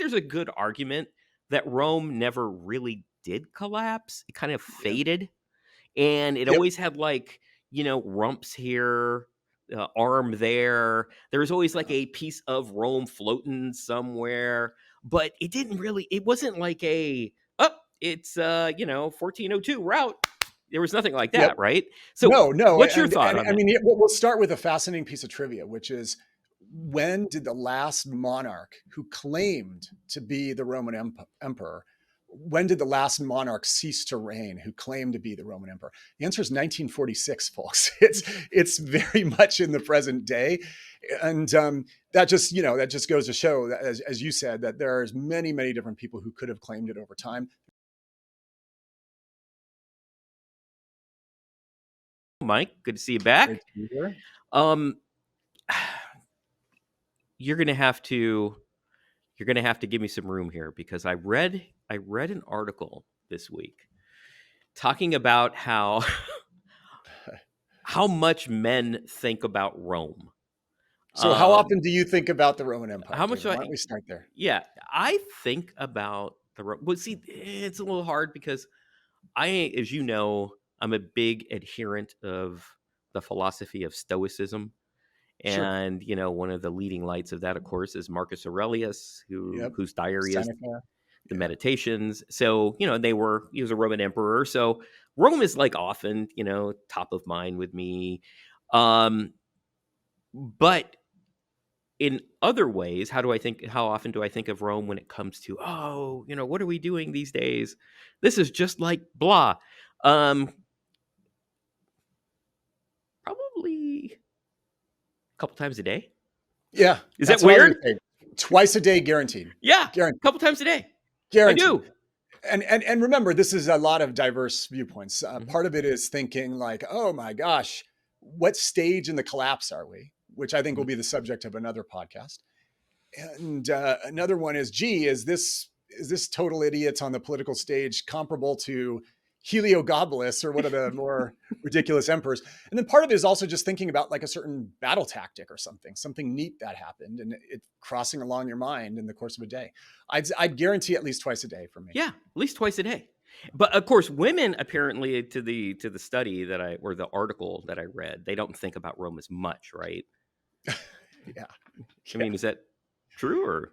there's a good argument that Rome never really did collapse. It kind of Yep. faded, and it Yep. always had like, rumps here, arm there. There was always like a piece of Rome floating somewhere, but it didn't really. It wasn't like it's 1402 route. There was nothing like Yep. that, right? So, No. what's your And, thought and on I that? mean, we'll start with a fascinating piece of trivia, which is when did the last monarch who claimed to be the Roman emperor, when did the last monarch cease to reign who claimed to be the Roman emperor? The answer is 1946, folks. It's very much in the present day. And that just goes to show that, as you said, that there's many, many different people who could have claimed it over time. Mike, good to see you back. Great to be here. Um, you're gonna have to give me some room here because I read an article this week talking about how much men think about Rome. So how often do you think about the Roman Empire, How much David? do Why I? don't we start there? Yeah, I think about the Rome. Well, see, it's a little hard because as you know, I'm a big adherent of the philosophy of Stoicism. Sure. And one of the leading lights of that, of course, is Marcus Aurelius, Yep. whose diary is Seneca. the Yeah. Meditations. So he was a Roman emperor. So Rome is like often top of mind with me. But in other ways, how often do I think of Rome when it comes to, what are we doing these days? This is just like blah. Probably a couple times a day. Yeah. Is that That's what I was weird? going to say. Twice a day, guaranteed. Yeah, Guaranteed. a couple times a day. I Guaranteed. do. And remember, this is a lot of diverse viewpoints. Mhm. Part of it is thinking like, oh my gosh, what stage in the collapse are we? Which I think will Mhm. be the subject of another podcast. And another one is, gee, is this total idiots on the political stage comparable to Heliogabalus or one of the more ridiculous emperors? And then part of it is also just thinking about like a certain battle tactic or something neat that happened, and it crossing along your mind in the course of a day. I'd guarantee at least twice a day for me. Yeah, at least twice a day. But of course, women apparently to the study or the article that I read, they don't think about Rome as much, right? Yeah. I Yeah. mean, is that true or?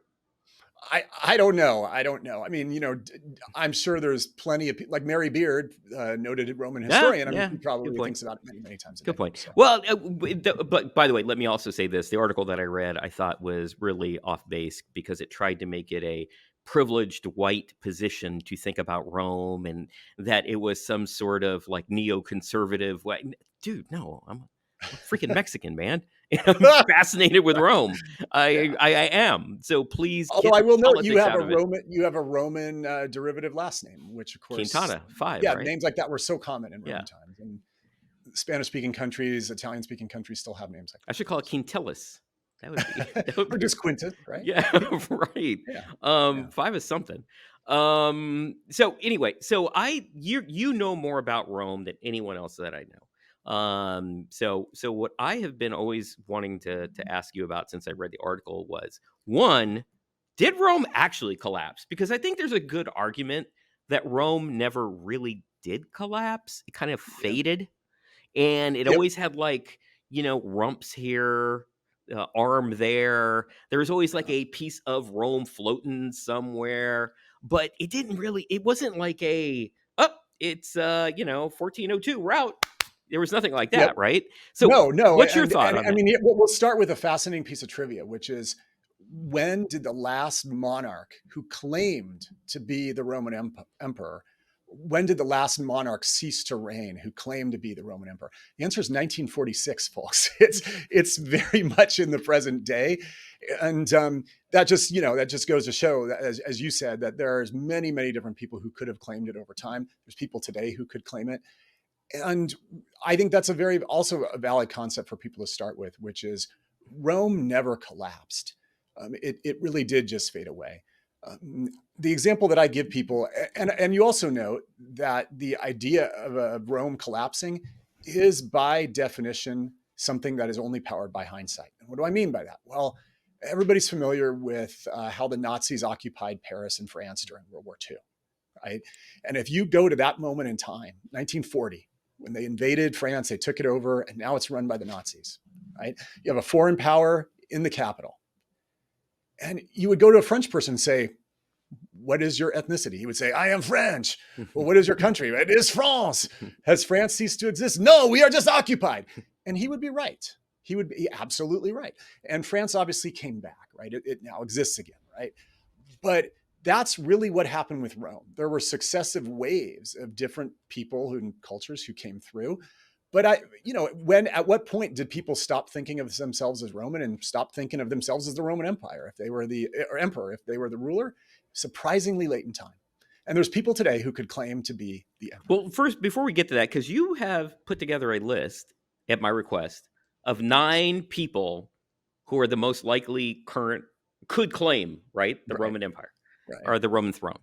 I don't know. I don't know. I mean, I'm sure there's plenty of people like Mary Beard, noted Roman Yeah, historian. I mean, yeah. she Good probably point. thinks about it many, many times a Good day. point. So Well, but by the way, let me also say this: the article that I read, I thought was really off base because it tried to make it a privileged white position to think about Rome, and that it was some sort of like neoconservative way. Dude, no, I'm a freaking Mexican, man. And I'm fascinated with Rome. yeah. I am. So please Although get I the will note politics out of it. You have a Roman derivative last name, which of course, Quintana 5, yeah, right? names like that were so common in Yeah. Roman times, and Spanish speaking countries, Italian speaking countries still have names like I should call it Quintilis. That would be that. that would Or be just Quintus, right? yeah, right. Yeah. Yeah. 5 is something. So anyway, so you know more about Rome than anyone else that I know. So what I have been always wanting to ask you about since I read the article was, one, did Rome actually collapse? Because I think there's a good argument that Rome never really did collapse. It kind of Yeah. faded, and it Yep. always had like, rumps here, arm there. There was always like a piece of Rome floating somewhere, but it didn't really. It wasn't like it's 1402 route. There was nothing like Yep. that, right? So, No. what's your And thought on I that? mean, we'll start with a fascinating piece of trivia, which is when did the last monarch who claimed to be the Roman emperor, when did the last monarch cease to reign who claimed to be the Roman emperor? The answer is 1946, folks. It's very much in the present day. And that just goes to show that, as you said, that there's many, many different people who could have claimed it over time. There's people today who could claim it. And I think that's also a valid concept for people to start with, which is Rome never collapsed. It really did just fade away. The example that I give people, and you also note that the idea of Rome collapsing is by definition something that is only powered by hindsight. And what do I mean by that? Well, Everybody's familiar with how the Nazis occupied Paris and France during World War II, right? And if you go to that moment in time, 1940, when they invaded France, they took it over, and now it's run by the Nazis, right? You have a foreign power in the capital. And you would go to a French person and say, what is your ethnicity? He would say, I am French. Well, what is your country? It is France. Has France ceased to exist? No, we are just occupied. And he would be right. He would be absolutely right. And France obviously came back, right? It now exists again, right? But that's really what happened with Rome. There were successive waves of different people and cultures who came through. But at what point did people stop thinking of themselves as Roman and stop thinking of themselves as the Roman Empire if they were the or emperor, if they were the ruler? Surprisingly late in time. And there's people today who could claim to be the emperor. Well, first, before we get to that, because you have put together a list at my request of 9 people who are the most likely could claim, right, the Right, Roman Empire right, or the Roman throne.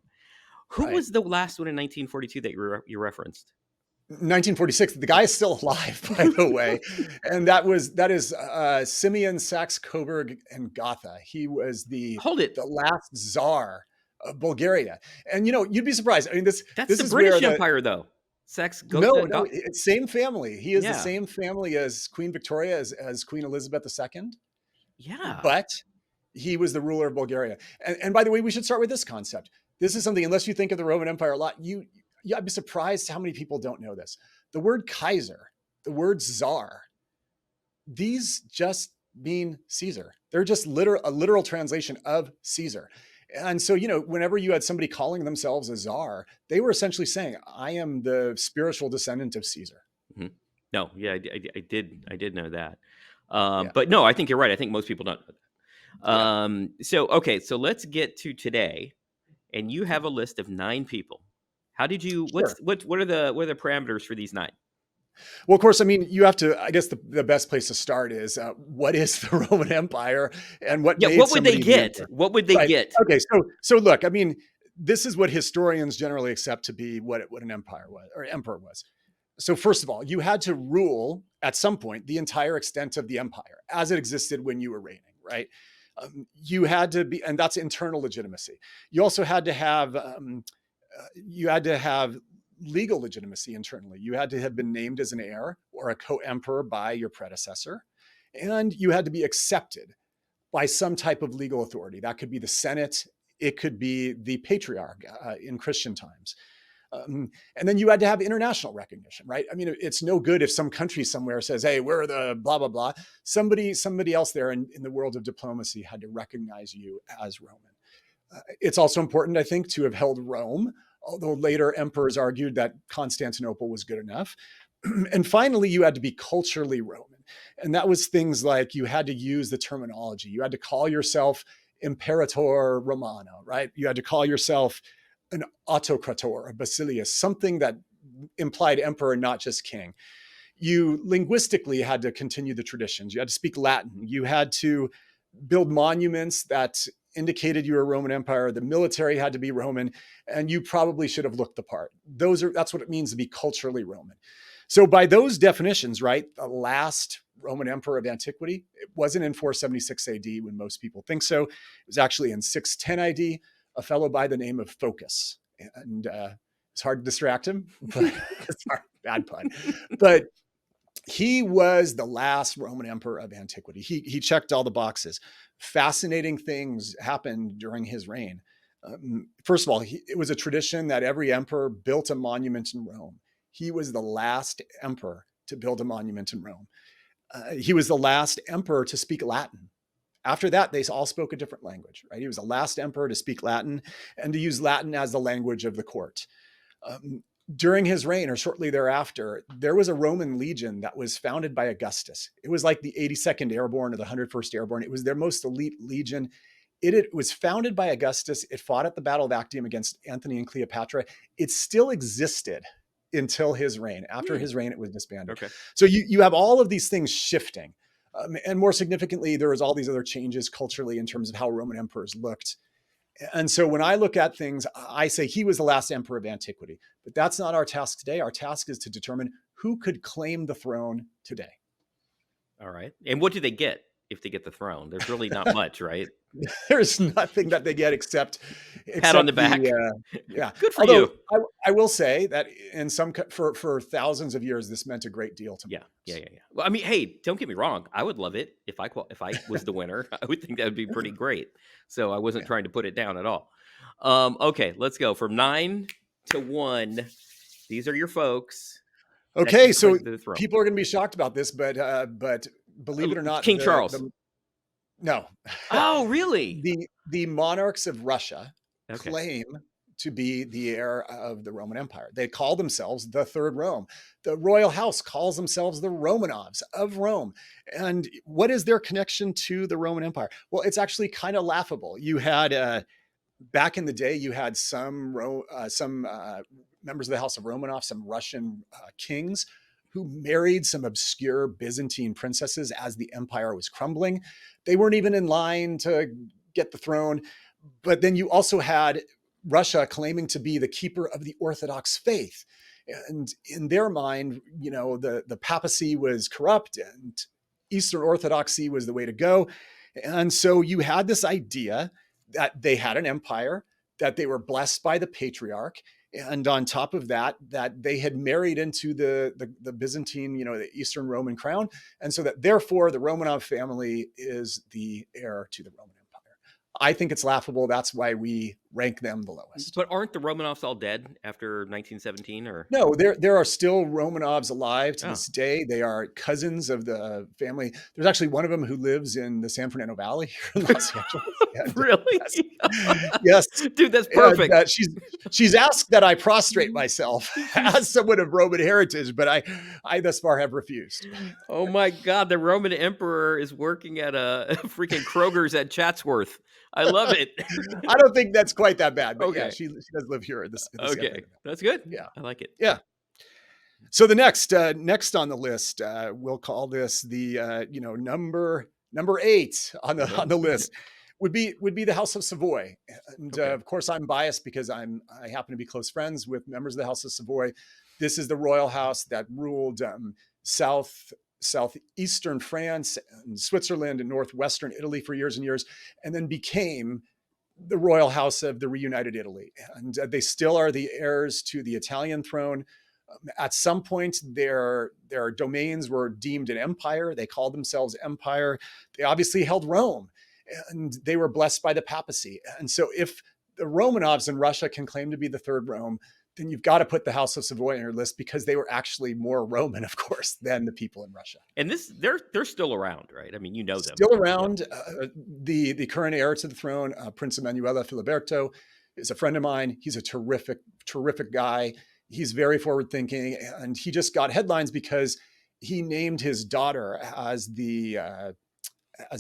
Who right. was the last one in 1942 that you referenced? 1946. The guy is still alive, by the way, and that is Simeon Saxe Coburg and Gotha. He was the Hold it. last czar of Bulgaria, and you'd be surprised. I mean, That's this the is where British the Empire, though. Saxe no, Gotha. no, it's same family. He is the Yeah. same family as Queen Victoria, as Queen Elizabeth II, Yeah. but he was the ruler of Bulgaria. And by the way, we should start with this concept. This is something, unless you think of the Roman Empire a lot, I'd be surprised how many people don't know this. The word Kaiser, the word Czar, these just mean Caesar. They're just a literal translation of Caesar. And so, whenever you had somebody calling themselves a czar, they were essentially saying, I am the spiritual descendant of Caesar. Mm-hmm. No, yeah, I did know that. Yeah. But no, I think you're right. I think most people don't know that. Yeah. So let's get to today. And you have a list of 9 people. How did you? Sure. What are the parameters for these 9? Well, of course, I mean, you have to, I guess the best place to start is what is the Roman Empire and what Yeah, made what would they somebody the get? emperor? What would they Right. get? Okay. So look, I mean, this is what historians generally accept to be what an empire was or emperor was. So first of all, you had to rule at some point the entire extent of the empire as it existed when you were reigning, right? You had to be, and that's internal legitimacy. You also had to have legal legitimacy internally. You had to have been named as an heir or a co-emperor by your predecessor, and you had to be accepted by some type of legal authority. That could be the Senate, it could be the patriarch in Christian times. And then you had to have international recognition, right? I mean, it's no good if some country somewhere says, hey, we're the blah, blah, blah. Somebody else there in the world of diplomacy had to recognize you as Roman. It's also important, I think, to have held Rome, although later emperors argued that Constantinople was good enough. And finally, you had to be culturally Roman. And that was things like you had to use the terminology. You had to call yourself Imperator Romano, right? You had to call yourself an autocrator, a basileus, something that implied emperor, not just king. You linguistically had to continue the traditions. You had to speak Latin. You had to build monuments that indicated you were a Roman Empire. The military had to be Roman, and you probably should have looked the part. That's what it means to be culturally Roman. So by those definitions, right, the last Roman emperor of antiquity, it wasn't in 476 AD when most people think so. It was actually in 610 AD, a fellow by the name of Phocas. And it's hard to distract him, but it's hard, bad pun. But he was the last Roman emperor of antiquity. He checked all the boxes. Fascinating things happened during his reign. First of all, it was a tradition that every emperor built a monument in Rome. He was the last emperor to build a monument in Rome. He was the last emperor to speak Latin. After that, they all spoke a different language, right? He was the last emperor to speak Latin and to use Latin as the language of the court. During his reign or shortly thereafter, there was a Roman legion that was founded by Augustus. It was like the 82nd Airborne or the 101st Airborne. It was their most elite legion. It was founded by Augustus. It fought at the Battle of Actium against Antony and Cleopatra. It still existed until his reign. After his reign, it was disbanded. Okay. So you have all of these things shifting. And more significantly, there was all these other changes culturally in terms of how Roman emperors looked. And so when I look at things, I say he was the last emperor of antiquity. But that's not our task today. Our task is to determine who could claim the throne today. All right. And what do they get? if they get the throne? There's really not much, right? There's nothing that they get Pat on the except back. yeah. Good for Although you. I will say that in for thousands of years, this meant a great deal to Yeah, yeah, monarchs. yeah, yeah. Well, I mean, hey, don't get me wrong. I would love it if I was the winner. I would think that would be pretty great. So I wasn't Yeah. trying to put it down at all. Okay, let's go from 9 to 1. These are your folks that can Okay, so claim the throne. people are going to be shocked about this, but believe it or not, King Charles. the no, Oh, really? the monarchs of Russia Okay. claim to be the heir of the Roman Empire. They call themselves the Third Rome. The royal house calls themselves the Romanovs of Rome. And what is their connection to the Roman Empire? Well, it's actually kind of laughable. You had back in the day, you had some members of the House of Romanov, some Russian kings who married some obscure Byzantine princesses as the empire was crumbling. They weren't even in line to get the throne. But then you also had Russia claiming to be the keeper of the Orthodox faith. And in their mind, the papacy was corrupt and Eastern Orthodoxy was the way to go. And so you had this idea that they had an empire, that they were blessed by the patriarch, and on top of that, that they had married into the Byzantine, the Eastern Roman crown, and so that therefore the Romanov family is the heir to the Roman Empire. I think it's laughable. That's why we rank them the lowest. But aren't the Romanovs all dead after 1917? Or No, there are still Romanovs alive to oh, this day. They are cousins of the family. There's actually one of them who lives in the San Fernando Valley here in Los Angeles. And really? yes, yes, Dude, that's and perfect. she's asked that I prostrate myself as someone of Roman heritage, but I thus far have refused. Oh my God, the Roman emperor is working at a freaking Kroger's at Chatsworth. I love it. I don't think that's quite that bad, but yeah, Okay. she does live here in the San Okay. Fernando Valley. That's good. Yeah, I like it. yeah. So the next on the list, we'll call this the number 8 on Okay. the list would be the House of Savoy, and Okay. of course I'm biased because I happen to be close friends with members of the House of Savoy. This is the royal house that ruled southeastern France and Switzerland and northwestern Italy for years and years, and then became the royal house of the reunited Italy. And they still are the heirs to the Italian throne. At some point, their domains were deemed an empire. They called themselves empire. They obviously held Rome, and they were blessed by the papacy. And so if the Romanovs in Russia can claim to be the third Rome, then you've got to put the House of Savoy on your list because they were actually more Roman, of course, than the people in Russia. And they're still around, right? I mean, you know them. Still Yeah. around. The current heir to the throne, Prince Emanuele Filiberto, is a friend of mine. He's a terrific guy. He's very forward thinking, and he just got headlines because he named his daughter as the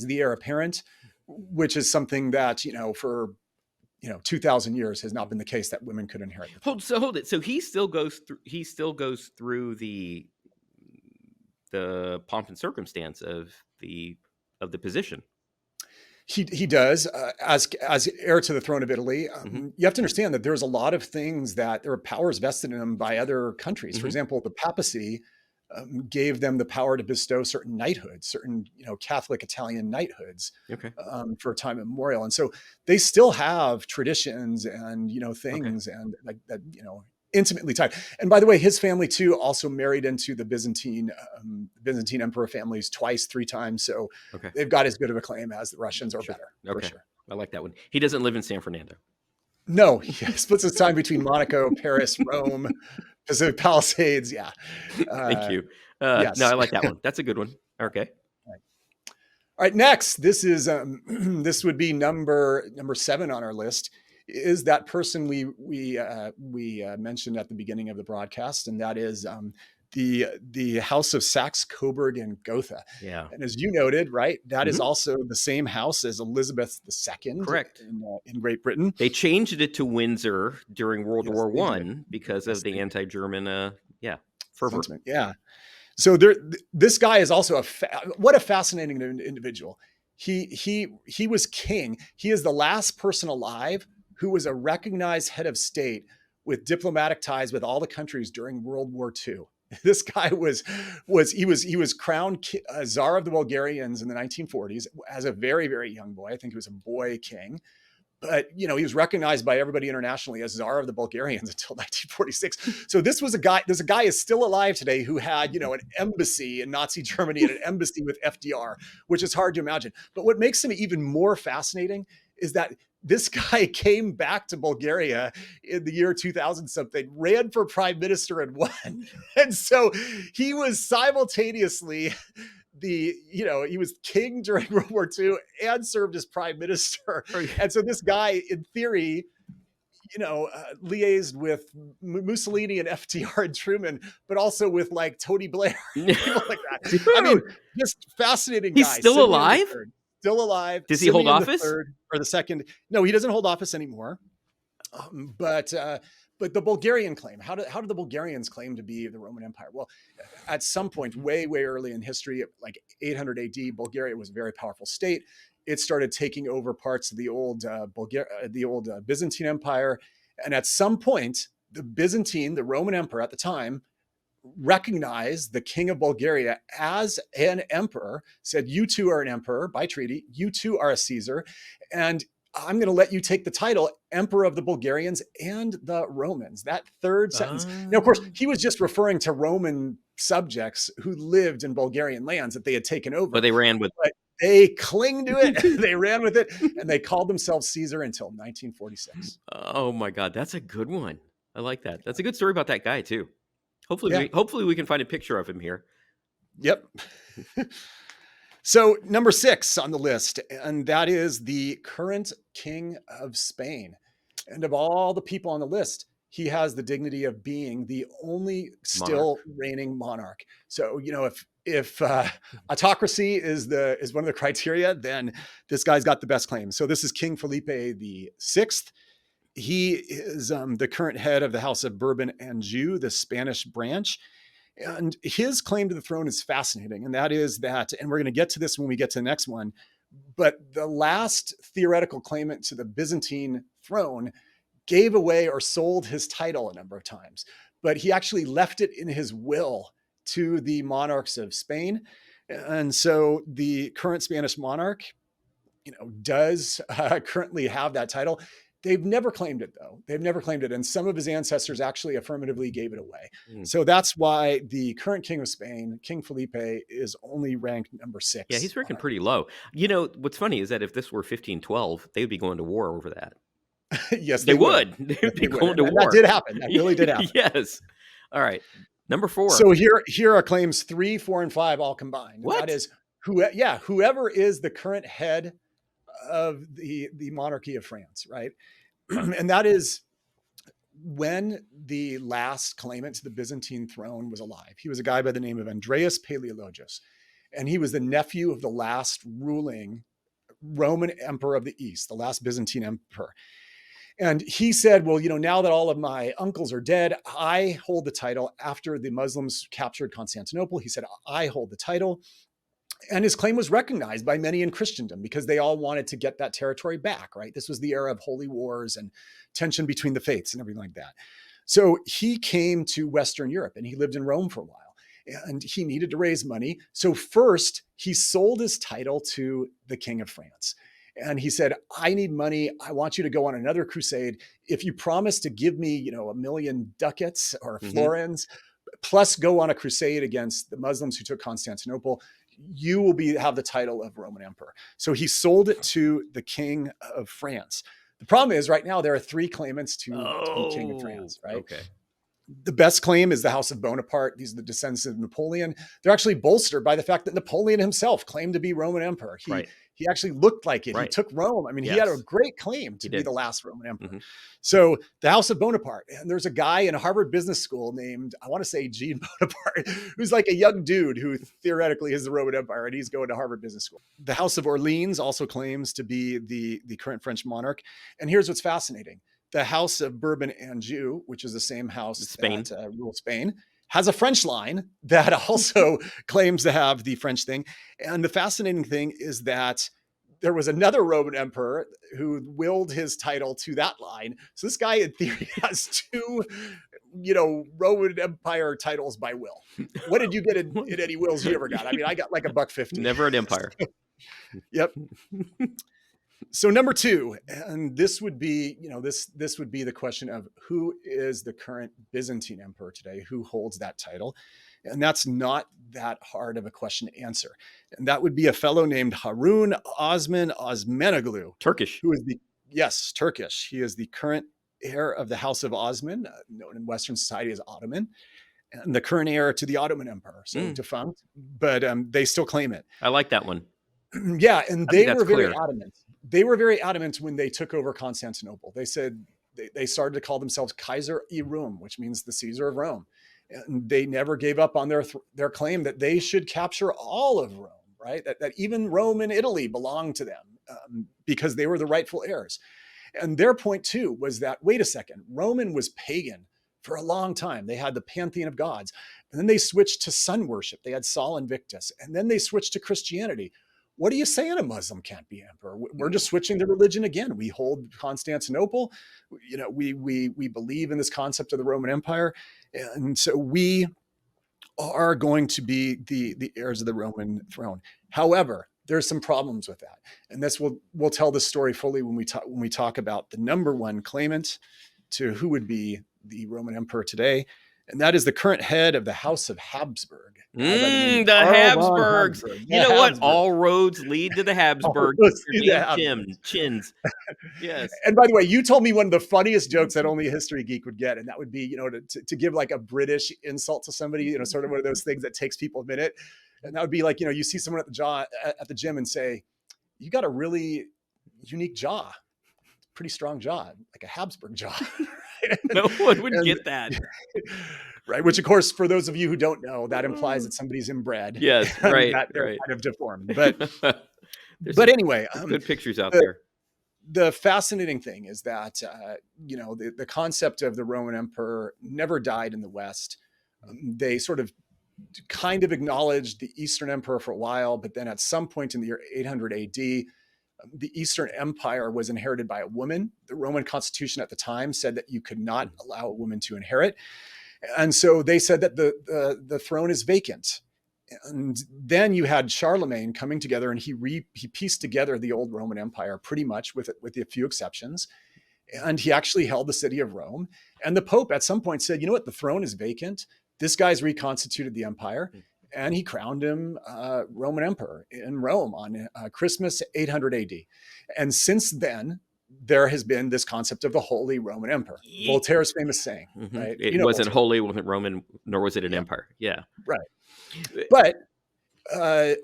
heir apparent, which is something that for 2,000 years has not been the case, that women could inherit the throne. Hold it. So he still goes through the pomp and circumstance of the position. He does as heir to the throne of Italy. Hmm. You have to understand that there's a lot of things that there are powers vested in him by other countries. For Hmm. example, the papacy gave them the power to bestow certain knighthoods, certain Catholic Italian knighthoods Okay. for time immemorial, and so they still have traditions and Okay. things and like that intimately tied. And by the way, his family too also married into the Byzantine emperor families twice, 3 times. So Okay. they've got as good of a claim as the Russians, or Sure. better, for Okay. sure. I like that one. He doesn't live in San Fernando. No, he splits his time between Monaco, Paris, Rome, Pacific Palisades. Yeah. Thank Uh, you. No, yes. I like that one. That's a good one. Okay. All right. Next, this is this would be number 7 on our list. Is that person we mentioned at the beginning of the broadcast, and that is the House of Saxe, Coburg, and Gotha. Yeah. And as you noted, right, that is Hmm. also the same house as Elizabeth II Correct. in Great Britain. They changed it to Windsor during World Yes, War they did. One because Yes, of the they did. anti-German, fervor. Sentiment. Yeah. So this guy is also what a fascinating individual. He was king. He is the last person alive who was a recognized head of state with diplomatic ties with all the countries during World War II. This guy was crowned Tsar of the Bulgarians in the 1940s as a very, very young boy. I think he was a boy king. But he was recognized by everybody internationally as Tsar of the Bulgarians until 1946. So this was a guy. There's a guy is still alive today who had an embassy in Nazi Germany and an embassy with FDR, which is hard to imagine. But what makes him even more fascinating is that this guy came back to Bulgaria in the year 2000 something, ran for prime minister and won. And so he was simultaneously he was king during World War II and served as prime minister. And so this guy, in theory, liaised with Mussolini and FDR and Truman, but also with like Tony Blair, people like that. Dude, I mean, just fascinating he's guy. still Simeon alive? Still alive. Does he hold Simeon office? III, or the second? No, he doesn't hold office anymore. But the Bulgarian claim, how did the Bulgarians claim to be the Roman Empire? Well, at some point, way, way early in history, like 800 AD, Bulgaria was a very powerful state. It started taking over parts of the old Byzantine Empire. And at some point, the Roman Emperor at the time, recognized the king of Bulgaria as an emperor, said, you two are an emperor by treaty, you two are a Caesar, and I'm going to let you take the title Emperor of the Bulgarians and the Romans. That third sentence. Now, of course, he was just referring to Roman subjects who lived in Bulgarian lands that they had taken over. But they ran with it. They clung to it. They ran with it, and they called themselves Caesar until 1946. Oh my God, that's a good one. I like that. That's a good story about that guy too. Hopefully we can find a picture of him here. Yep. So number 6 on the list, and that is the current king of Spain. And of all the people on the list, he has the dignity of being the only still reigning monarch. So, if autocracy is one of the criteria, then this guy's got the best claim. So this is King Felipe the Sixth. He is the current head of the House of Bourbon and Anjou, the Spanish branch. And his claim to the throne is fascinating. And that is that, and we're going to get to this when we get to the next one, but the last theoretical claimant to the Byzantine throne gave away or sold his title a number of times, but he actually left it in his will to the monarchs of Spain. And so the current Spanish monarch, does currently have that title. They've never claimed it, though. They've never claimed it. And some of his ancestors actually affirmatively gave it away. So that's why the current king of Spain, King Felipe, is only ranked number 6. Yeah, he's ranking pretty low. What's funny is that if this were 1512, they would be going to war over that. Yes, they would. They'd be going to war. That did happen. That really did happen. Yes. All right. Number 4. So here are claims 3, 4, and 5 all combined. What? That is whoever is the current head of the monarchy of France, right? And that is when the last claimant to the Byzantine throne was alive. He was a guy by the name of Andreas Palaeologus, and he was the nephew of the last ruling Roman emperor of the East, the last Byzantine emperor. And he said, well, now that all of my uncles are dead, I hold the title. After the Muslims captured Constantinople, he said, I hold the title. And his claim was recognized by many in Christendom because they all wanted to get that territory back, right? This was the era of holy wars and tension between the faiths and everything like that. So he came to Western Europe and he lived in Rome for a while and he needed to raise money. So first he sold his title to the King of France. And he said, I need money. I want you to go on another crusade. If you promise to give me, 1,000,000 ducats or florins, plus go on a crusade against the Muslims who took Constantinople, you will have the title of Roman emperor. So he sold it to the King of France. The problem is right now there are 3 claimants to be King of France, right? Okay. The best claim is the House of Bonaparte. These are the descendants of Napoleon. They're actually bolstered by the fact that Napoleon himself claimed to be Roman emperor. He actually looked like it. Right. He took Rome. I mean, he had a great claim to be the last Roman emperor. So the House of Bonaparte, and there's a guy in Harvard Business School named, I want to say Jean Bonaparte, who's like a young dude who theoretically is the Roman Empire, and he's going to Harvard Business School. The House of Orleans also claims to be the current French monarch. And here's what's fascinating. The House of Bourbon and Anjou, which is the same house that rules Spain, has a French line that also claims to have the French thing. And the fascinating thing is that there was another Roman emperor who willed his title to that line. So this guy in theory has 2 Roman Empire titles by will. What did you get in any wills you ever got? I mean, I got like a buck 50. Never an empire. Yep. So number two, and this would be, this would be the question of who is the current Byzantine emperor today, who holds that title. And that's not that hard of a question to answer. And that would be a fellow named Harun Osman Osmanoglu, Turkish. who is yes, Turkish. He is the current heir of the House of Osman, known in Western society as Ottoman, and the current heir to the Ottoman Empire, so defunct, but they still claim it. I like that one. Yeah, and I think they were that's very clear. adamant. They were very adamant when they took over Constantinople. They said they started to call themselves Kaiser i Rum, which means the Caesar of Rome. And they never gave up on their claim that they should capture all of Rome, right? That even Rome and Italy belonged to them because they were the rightful heirs. And their point too was that, wait a second, Roman was pagan for a long time. They had the pantheon of gods. And then they switched to sun worship. They had Sol Invictus. And then they switched to Christianity. What are you saying a Muslim can't be emperor? We're just switching the religion again. We hold Constantinople. We believe in this concept of the Roman Empire. And so we are going to be the heirs of the Roman throne. However, there's some problems with that. And this we'll tell the story fully when we talk about the number one claimant to who would be the Roman emperor today. And that is the current head of the House of Habsburg. The Habsburgs. You know what? All roads lead to the Habsburg. Chins. Yes. And by the way, you told me one of the funniest jokes that only a history geek would get. And that would be, to give like a British insult to somebody, sort of one of those things that takes people a minute. And that would be like, you see someone at the gym and say, you got a really unique jaw, pretty strong jaw, like a Habsburg jaw. No one would get that. Right. Which, of course, for those of you who don't know, that implies that somebody's inbred. Yes. Right. They're right. kind of deformed. But anyway, good pictures out there. The fascinating thing is that, the concept of the Roman emperor never died in the West. They sort of kind of acknowledged the Eastern emperor for a while, but then at some point in the year 800 AD, the Eastern Empire was inherited by a woman. The Roman Constitution at the time said that you could not allow a woman to inherit. And so they said that the throne is vacant. And then you had Charlemagne coming together, and he pieced together the old Roman Empire pretty much with a few exceptions. And he actually held the city of Rome. And the Pope at some point said, you know what, the throne is vacant. This guy's reconstituted the empire. And he crowned him Roman emperor in Rome on Christmas 800 AD. And since then, there has been this concept of the Holy Roman Emperor. Voltaire's famous saying, right? It wasn't holy, it wasn't Roman, nor was it an empire. Yeah. Right. But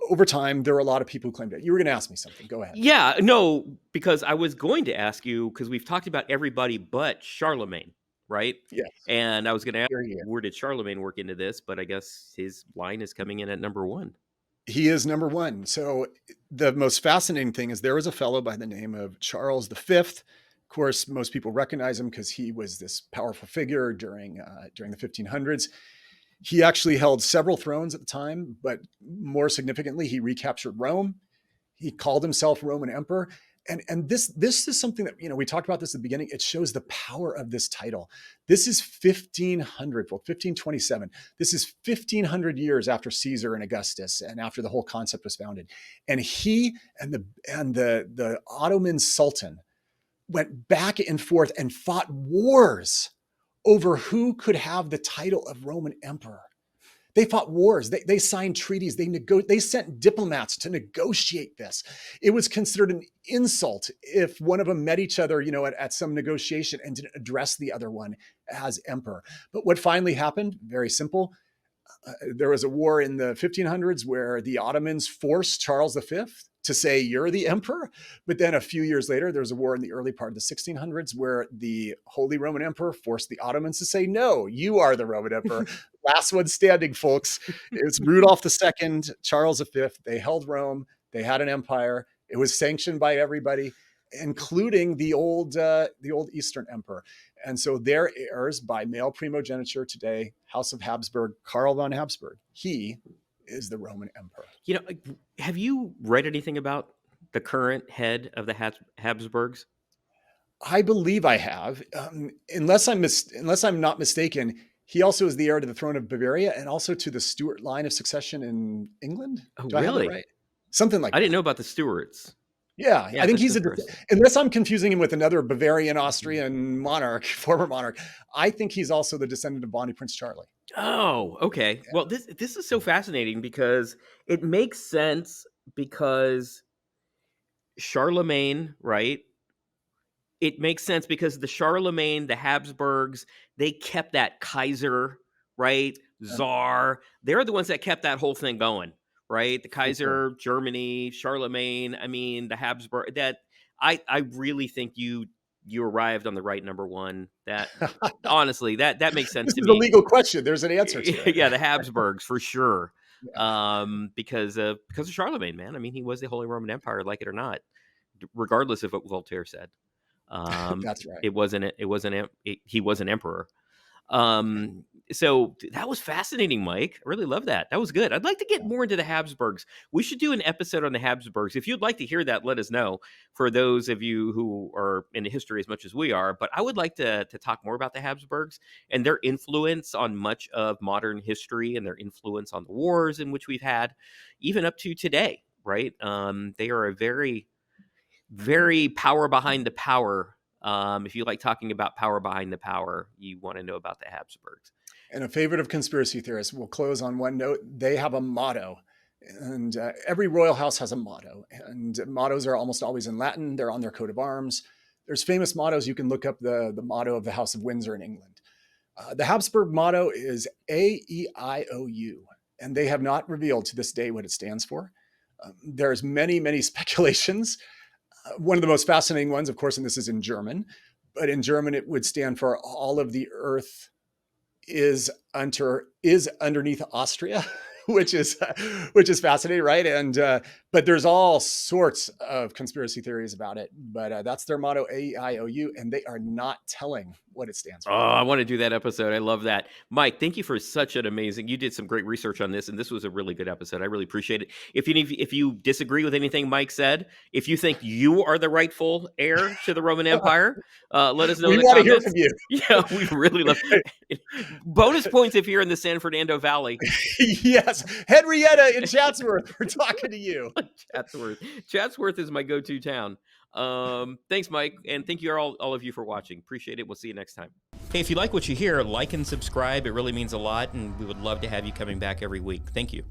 over time, there were a lot of people who claimed it. You were going to ask me something. Go ahead. Yeah, no, because I was going to ask you, because we've talked about everybody but Charlemagne, right? Yes. And I was going to ask, where did Charlemagne work into this? But I guess his line is coming in at number one. He is number one. So the most fascinating thing is there was a fellow by the name of Charles V. Of course, most people recognize him because he was this powerful figure during the 1500s. He actually held several thrones at the time, but more significantly, he recaptured Rome. He called himself Roman Emperor. And this is something that, we talked about this at the beginning. It shows the power of this title. This is 1527. This is 1500 years after Caesar and Augustus and after the whole concept was founded. And he and the Ottoman Sultan went back and forth and fought wars over who could have the title of Roman Emperor. They fought wars. They signed treaties. They sent diplomats to negotiate this. It was considered an insult if one of them met each other, at some negotiation and didn't address the other one as emperor. But what finally happened? Very simple. There was a war in the 1500s where the Ottomans forced Charles V to say, you're the emperor. But then a few years later, there was a war in the early part of the 1600s where the Holy Roman Emperor forced the Ottomans to say, no, you are the Roman Emperor. Last one standing, folks. It's Rudolph II, Charles V. They held Rome. They had an empire. It was sanctioned by everybody, including the old Eastern Emperor. And so their heirs by male primogeniture today, House of Habsburg, Karl von Habsburg, he is the Roman Emperor. Have you read anything about the current head of the Habsburgs? I believe I have, unless I'm not mistaken. He also is the heir to the throne of Bavaria and also to the Stuart line of succession in England. Oh, Do I have that really? right? Something like I didn't that. know about the Stuarts. Yeah, I Yeah, think that's he's interesting. unless I'm confusing him with another Bavarian Mhm. Austrian monarch, former monarch. I think he's also the descendant of Bonnie Prince Charlie. Oh, okay. Yeah. Well, this is so fascinating because it makes sense because Charlemagne, right? It makes sense because the Charlemagne, the Habsburgs, they kept that Kaiser, right? Yeah, Czar. They're the ones that kept that whole thing going, right? The for sure. Kaiser, Germany, Charlemagne. I mean, the Habsburg. That I really think you arrived on the right number one. That honestly, that makes sense This to is a me. legal question. There's an answer to it. Yeah, the Habsburgs for sure. Yeah, Because of Charlemagne, man. I mean, he was the Holy Roman Empire, like it or not, regardless of what Voltaire said. Um, that's right. he was an emperor. Um, so that was fascinating, Mike. I really love that. That was good. I'd like to get Yeah. more into the Habsburgs. We should do an episode on the Habsburgs. If you'd like to hear that, let us know. For those of you who are into history as much as we are, but I would like to talk more about the Habsburgs and their influence on much of modern history and their influence on the wars in which we've had, even up to today. Right? They are a very power behind the power. If you like talking about power behind the power, you want to know about the Habsburgs. And a favorite of conspiracy theorists, we'll close on one note. They have a motto, and every royal house has a motto. And mottos are almost always in Latin. They're on their coat of arms. There's famous mottos. You can look up the motto of the House of Windsor in England. The Habsburg motto is AEIOU, and they have not revealed to this day what it stands for. There's many speculations. One of the most fascinating ones, of course, and this is in German, but in German it would stand for all of the earth is underneath Austria, which is fascinating, right? And but there's all sorts of conspiracy theories about it. But that's their motto, AEIOU, and they are not telling what it stands Oh, for. I want to do that episode. I love that. Mike, thank you for such an amazing. You did some great research on this, and this was a really good episode. I really appreciate it. If you disagree with anything Mike said, if you think you are the rightful heir to the Roman Empire, let us know in We the want to hear from comments. you. Yeah, we really love bonus points if you're in the San Fernando Valley. Yes, Henrietta in Chatsworth, we're talking to you. Chatsworth. Chatsworth is my go-to town. Thanks, Mike, and thank you all of you for watching. Appreciate it. We'll see you next time. Hey, if you like what you hear, like and subscribe. It really means a lot, and we would love to have you coming back every week. Thank you.